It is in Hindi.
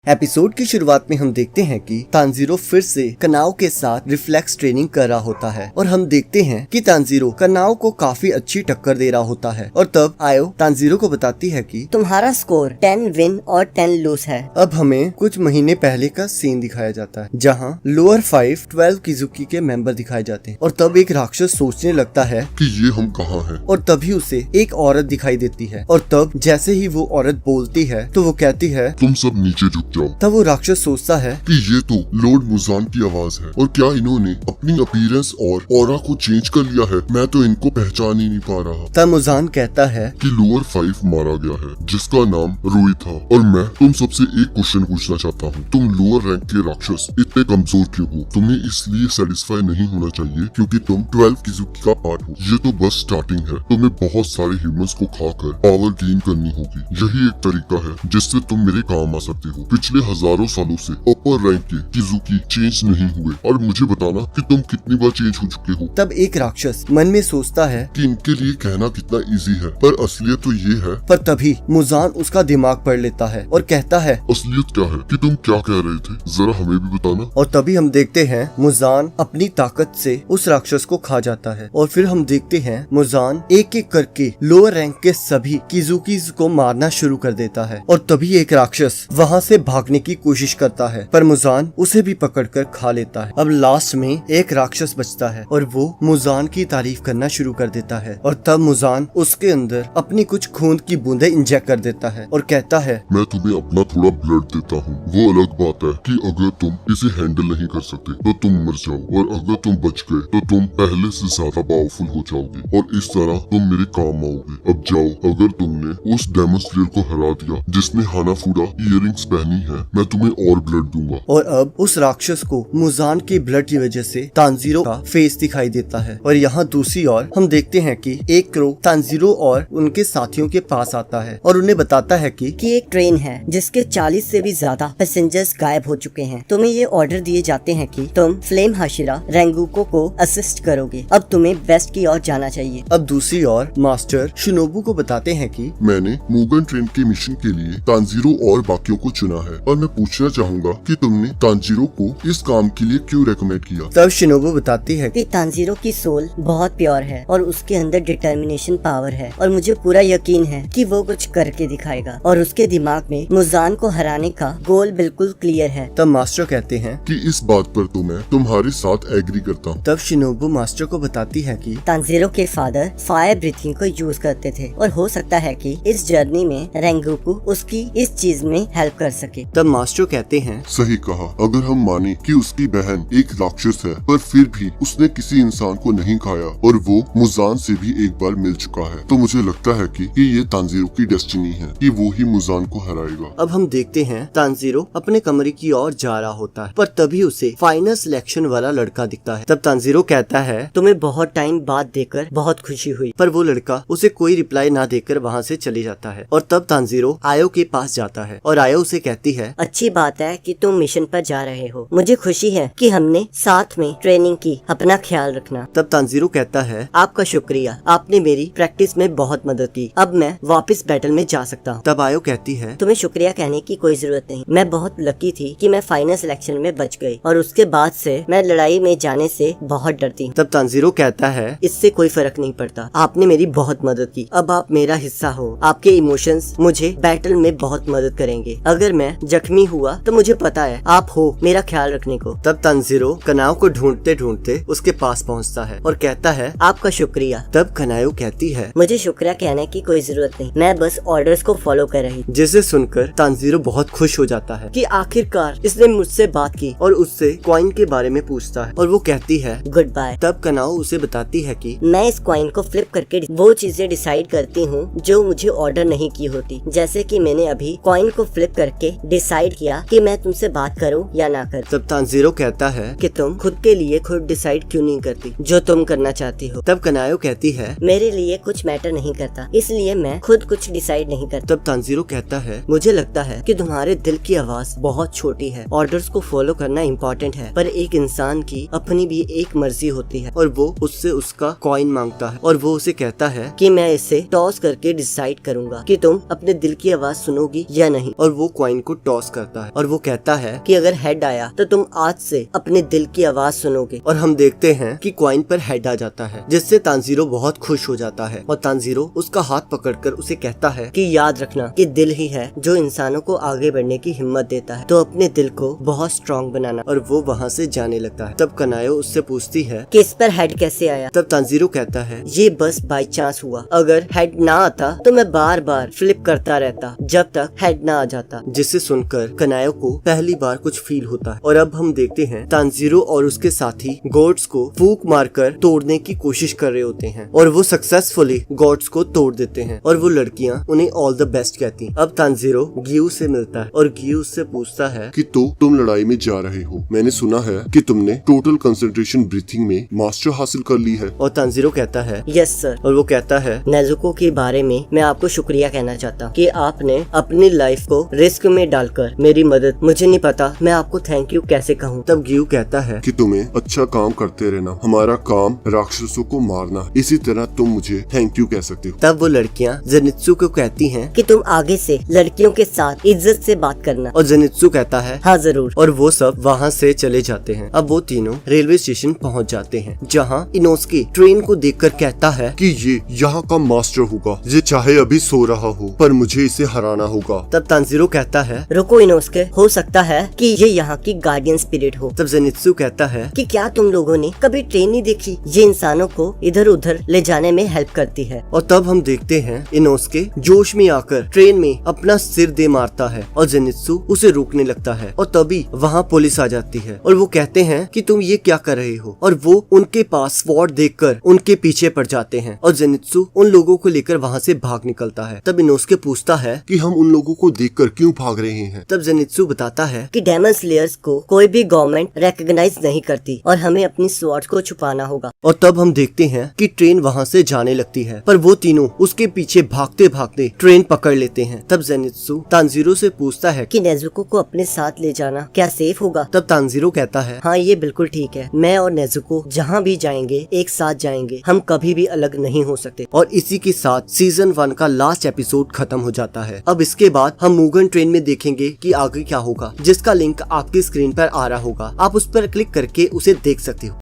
एपिसोड की शुरुआत में हम देखते हैं कि तानजीरो फिर से कनाओ के साथ रिफ्लेक्स ट्रेनिंग कर रहा होता है और हम देखते हैं कि तानजीरो कनाओ को काफी अच्छी टक्कर दे रहा होता है और तब आयो तानजीरो को बताती है कि तुम्हारा स्कोर 10 विन और 10 लूज है। अब हमें कुछ महीने पहले का सीन दिखाया जाता है जहां लोअर 5 12 किजुकी के मेंबर दिखाए जाते हैं और तब एक राक्षस सोचने लगता है कि ये हम कहाँ हैं? और तभी उसे एक औरत दिखाई देती है और तब जैसे ही वो औरत बोलती है तो वो कहती है तुम सब नीचे झुक जाओ। तब वो राक्षस सोचता है कि ये तो लॉर्ड मुजान की आवाज है और क्या इन्होंने अपनी अपीयरेंस और ऑरा को चेंज कर लिया है? मैं तो इनको पहचान ही नहीं पा रहा। तब मुजान कहता है कि लोअर 5 मारा गया है जिसका नाम रोई था और मैं तुम सबसे एक क्वेश्चन पूछना चाहता हूँ, तुम लोअर रैंक के राक्षस इतने कमजोर क्यों हो? तुम्हें इसलिए सेटिस्फाई नहीं होना चाहिए क्योंकि तुम 12 किजुकी का पार्ट हो। ये तो बस स्टार्टिंग है, तुम्हें बहुत सारे ह्यूमंस को खाकर पावर गेन करनी होगी। यही एक तरीका है जिससे तुम मेरे काम आ सकते हो। पिछले हजारों सालों से अपर रैंक के किजुकी चेंज नहीं हुए और मुझे बताना कि तुम कितनी बार चेंज हो चुके हो। तब एक राक्षस मन में सोचता है कि इनके लिए कहना कितना इजी है, पर असलियत तो ये है। पर तभी मुजान उसका दिमाग पढ़ लेता है और कहता है असलियत क्या है? कि तुम क्या कह रहे थे, जरा हमें भी बताना। और तभी हम देखते हैं मुजान अपनी ताकत से उस राक्षस को खा जाता है और फिर हम देखते हैं मुजान एक एक करके लोअर रैंक के सभी किजुकीज को मारना शुरू कर देता है और तभी एक राक्षस वहाँ से भागने की कोशिश करता है पर मुजान उसे भी पकड़कर खा लेता है। अब लास्ट में एक राक्षस बचता है और वो मुजान की तारीफ करना शुरू कर देता है और तब मुजान उसके अंदर अपनी कुछ खून की बूंदें इंजेक्ट कर देता है और कहता है मैं तुम्हें अपना थोड़ा ब्लड देता हूँ। वो अलग बात है कि अगर तुम इसे हैंडल नहीं कर सकते तो तुम मर जाओ और अगर तुम बच गए तो तुम पहले से ज्यादा पावरफुल हो जाओगे और इस तरह तुम मेरे काम आओगे। अब जाओ, अगर तुमने उस डेमोस्लेयर को हरा दिया जिसने हानाफुडा इयररिंग्स पहनी है, मैं तुम्हें और ब्लड दूंगा। और अब उस राक्षस को मुजान के ब्लड की वजह से तानजीरो का फेस दिखाई देता है और यहाँ दूसरी ओर हम देखते हैं कि एक क्रो तानजीरो और उनके साथियों के पास आता है और उन्हें बताता है कि एक ट्रेन है जिसके 40 से भी ज्यादा पैसेंजर्स गायब हो चुके हैं। तुम्हें ये ऑर्डर दिए जाते हैं कि तुम फ्लेम हाशिरा रेंगुको को असिस्ट करोगे। अब तुम्हें वेस्ट की ओर जाना चाहिए। अब दूसरी ओर मास्टर शिनोबू को बताते हैं कि मैंने मुगन ट्रेन के मिशन के लिए तानजीरो और बाकियों को चुना है और मैं पूछना चाहूँगा कि तुमने तानजीरो को इस काम के लिए क्यों रेकमेंड किया? तब शिनोबू बताती है कि तानजीरो की सोल बहुत प्योर है और उसके अंदर डिटर्मिनेशन पावर है और मुझे पूरा यकीन है कि वो कुछ करके दिखाएगा और उसके दिमाग में मुजान को हराने का गोल बिल्कुल क्लियर है। तब मास्टर कहते हैं कि इस बात पर तो मैं तुम्हारे साथ एग्री करता हूँ। तब शिनोबू मास्टर को बताती है कि तानजीरो के फादर फायर ब्रीथिंग को यूज करते थे और हो सकता है कि इस जर्नी में रेंगुकू उसकी इस चीज में हेल्प कर सके। तब मास्टर कहते हैं सही कहा। अगर हम माने कि उसकी बहन एक राक्षस है पर फिर भी उसने किसी इंसान को नहीं खाया और वो मुजान से भी एक बार मिल चुका है, तो मुझे लगता है कि ये तानजीरो की डेस्टिनी है कि वो ही मुजान को हराएगा। अब हम देखते हैं तानजीरो अपने कमरे की ओर जा रहा होता है पर तभी उसे फाइनल सिलेक्शन वाला लड़का दिखता है। तब तानजीरो कहता है तुम्हें बहुत टाइम बाद देखकर बहुत खुशी हुई। पर वो लड़का उसे कोई रिप्लाई ना देकर वहाँ से चले जाता है और तब तानजीरो आयो के पास जाता है और आयो उसे कहती है अच्छी बात है कि तुम मिशन पर जा रहे हो। मुझे खुशी है कि हमने साथ में ट्रेनिंग की। अपना ख्याल रखना। तब तानजीरो कहता है आपका शुक्रिया, आपने मेरी प्रैक्टिस में बहुत मदद की। अब मैं वापस बैटल में जा सकता हूँ। तब आयो कहती है तुम्हें शुक्रिया कहने की कोई जरूरत नहीं। मैं बहुत लकी थी कि मैं फाइनल सिलेक्शन में बच गई और उसके बाद से मैं लड़ाई में जाने से बहुत डरती हूँ। तब तानजीरो कहता है इससे कोई फर्क नहीं पड़ता। आपने मेरी बहुत मदद की। अब आप मेरा हिस्सा हो। आपके इमोशंस मुझे बैटल में बहुत मदद करेंगे। अगर मैं जख्मी हुआ तो मुझे पता है आप हो मेरा ख्याल रखने को। तब तानजीरो कनाओ को ढूंढते ढूंढते उसके पास पहुंचता है और कहता है आपका शुक्रिया। तब कनायो कहती है मुझे शुक्रिया कहने की कोई जरूरत नहीं, मैं बस ऑर्डर्स को फॉलो कर रही। जिसे सुनकर तानजीरो बहुत खुश हो जाता है कि आखिरकार इसने मुझसे बात की और उससे कॉइन के बारे में पूछता है और वो कहती है गुड बाय। तब कनाओ उसे बताती है कि मैं इस कॉइन को फ्लिप करके वो चीजें डिसाइड करती हूँ जो मुझे ऑर्डर नहीं की होती। जैसे कि मैंने अभी कॉइन को फ्लिप करके डिसाइड किया कि मैं तुमसे बात करूँ या ना कर। तब तानजीरो कहता है कि तुम खुद के लिए खुद डिसाइड क्यों नहीं करती जो तुम करना चाहती हो। तब कनायो कहती है मेरे लिए कुछ मैटर नहीं करता, इसलिए मैं खुद कुछ डिसाइड नहीं करता। तब तानजीरो कहता है मुझे लगता है कि तुम्हारे दिल की आवाज बहुत छोटी है। ऑर्डर्स को फॉलो करना इम्पोर्टेंट है पर एक इंसान की अपनी भी एक मर्जी होती है और वो उससे उसका कॉइन मांगता है और वो उसे कहता है कि मैं इसे टॉस करके डिसाइड करूंगा कि तुम अपने दिल की आवाज सुनोगी या नहीं और वो कॉइन को टॉस करता है और वो कहता है कि अगर हेड आया तो तुम आज से अपने दिल की आवाज सुनोगे। और हम देखते हैं कि कॉइन पर हेड आ जाता है, जिससे तानजीरो बहुत खुश हो जाता है और तानजीरो उसका हाथ पकड़कर उसे कहता है कि याद रखना कि दिल ही है जो इंसानों को आगे बढ़ने की हिम्मत देता है, तो अपने दिल को बहुत स्ट्रॉन्ग बनाना। और वो वहाँ से जाने लगता है। तब कनायो उससे पूछती है कि इस पर हेड कैसे आया। तब तानजीरो कहता है ये बस बाई चांस हुआ, अगर हेड ना आता तो मैं बार बार फ्लिप करता रहता जब तक हेड ना आ जाता। जिसे सुनकर कनायो को पहली बार कुछ फील होता है। और अब हम देखते हैं तानजीरो और उसके साथी गॉड्स को फूंक मारकर तोड़ने की कोशिश कर रहे होते हैं और वो सक्सेसफुली गॉड्स को तोड़ देते हैं और वो लड़कियां उन्हें ऑल द बेस्ट कहती। अब तानजीरो गियू से मिलता है और गियू उससे पूछता है कि तो तुम लड़ाई में जा रहे हो, मैंने सुना है कि तुमने टोटल कंसंट्रेशन ब्रीथिंग में मास्टर हासिल कर ली है। और तानजीरो कहता है यस सर। और वो कहता है नेजुको के बारे में मैं आपको शुक्रिया कहना चाहता हूँ कि आपने अपनी लाइफ को रिस्क में डालकर मेरी मदद, मुझे नहीं पता मैं आपको थैंक यू कैसे कहूँ। तब गियू कहता है कि तुम्हें अच्छा काम करते रहना, हमारा काम राक्षसों को मारना, इसी तरह तुम मुझे थैंक यू कह सकते हो। तब वो लड़कियां जेनित्सु को कहती हैं कि तुम आगे से लड़कियों के साथ इज्जत से बात करना। और जेनित्सु कहता है हाँ जरूर। और वो सब वहाँ से चले जाते हैं। अब वो तीनों रेलवे स्टेशन पहुँच जाते हैं, जहाँ इनोस्के ट्रेन को देखकर कहता है कि ये यहाँ का मास्टर होगा, ये चाहे अभी सो रहा हो पर मुझे इसे हराना होगा। तब तानजीरो कहता है रुको इनोस्के, हो सकता है कि ये यहाँ की गार्डियन स्पिरिट हो। तब जेनित्सु कहता है कि क्या तुम लोगों ने कभी ट्रेन नहीं देखी, ये इंसानों को इधर उधर ले जाने में हेल्प करती है। और तब हम देखते हैं इनोस्के जोश में आकर ट्रेन में अपना सिर दे मारता है और जेनित्सु उसे रोकने लगता है। और तभी वहाँ पुलिस आ जाती है और वो कहते हैं कि तुम ये क्या कर रहे हो, और वो उनके पास स्वॉर्ड देखकर उनके पीछे पड़ जाते हैं और जेनित्सु उन लोगों को लेकर वहाँ से भाग निकलता है। तब इनोस्के पूछता है कि हम उन लोगों को देखकर क्यों भाग रहे हैं। तब जेनित्सु बताता है कि डेमन स्लेयर्स को कोई भी गवर्नमेंट रेकग्नाइज नहीं करती और हमें अपनी स्वॉर्ड को छुपाना होगा। और तब हम देखते हैं कि ट्रेन वहाँ से जाने लगती है, पर वो तीनों उसके पीछे भागते भागते ट्रेन पकड़ लेते हैं। तब जेनित्सु तानजीरो से पूछता है कि नेजुको को अपने साथ ले जाना क्या सेफ होगा। तब तानजीरो कहता है हाँ ये बिल्कुल ठीक है, मैं और नेजुको जहाँ भी जाएंगे एक साथ जाएंगे, हम कभी भी अलग नहीं हो सकते। और इसी के साथ सीजन 1 का लास्ट एपिसोड खत्म हो जाता है। अब इसके बाद हम मुगन ट्रेन में देखेंगे कि आगे क्या होगा, जिसका लिंक आपकी स्क्रीन पर आ रहा होगा, आप उस पर क्लिक करके उसे देख सकते हो।